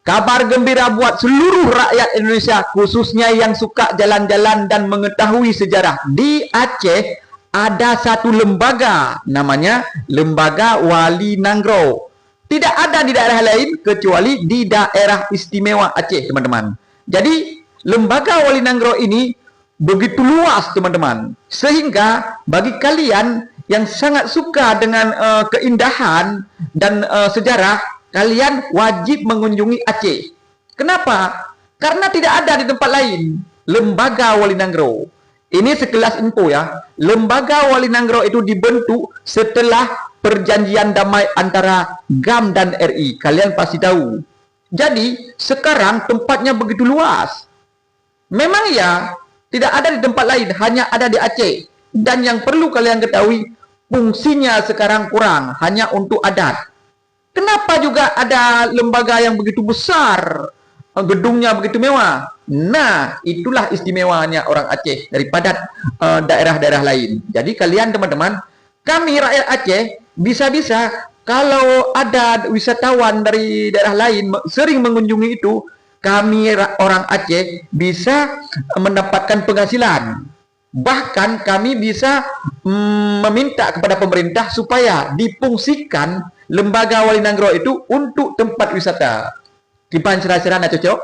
Kabar gembira buat seluruh rakyat Indonesia, khususnya yang suka jalan-jalan dan mengetahui sejarah. Di Aceh ada satu lembaga, namanya Lembaga Wali Nanggro. Tidak ada di daerah lain kecuali di daerah istimewa Aceh, teman-teman. Jadi, Lembaga Wali Nanggro ini begitu luas, teman-teman. Sehingga bagi kalian yang sangat suka dengan keindahan dan sejarah, kalian wajib mengunjungi Aceh. Kenapa? Karena tidak ada di tempat lain Lembaga Wali Nanggro. Ini sekelas info ya. Lembaga Wali Nanggro itu dibentuk setelah perjanjian damai antara GAM dan RI. Kalian pasti tahu. Jadi, sekarang tempatnya begitu luas. Memang ya, tidak ada di tempat lain, hanya ada di Aceh. Dan yang perlu kalian ketahui, fungsinya sekarang kurang, hanya untuk adat. Kenapa juga ada lembaga yang begitu besar, gedungnya begitu mewah? Nah, itulah istimewanya orang Aceh daripada daerah-daerah lain. Jadi kalian teman-teman, kami rakyat Aceh, bisa-bisa kalau ada wisatawan dari daerah lain sering mengunjungi itu, kami orang Aceh bisa mendapatkan penghasilan. Bahkan kami bisa meminta kepada pemerintah supaya difungsikan Lembaga Wali Nanggro itu untuk tempat wisata. Kipan cerah-cerah cocok.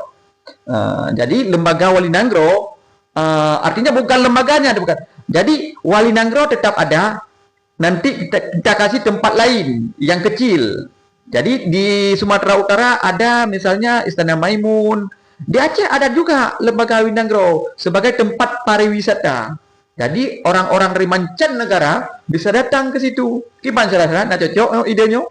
Jadi Lembaga Wali Nanggro artinya bukan lembaganya, bukan. Jadi Wali Nanggro tetap ada. Nanti kita kasih tempat lain yang kecil. Jadi di Sumatera Utara ada misalnya Istana Maimun. Di Aceh ada juga Lembaga Wali Nanggro sebagai tempat pariwisata. Jadi orang-orang dari mancanegara bisa datang ke situ. Gimana cara-cara? Nah cocok idenya?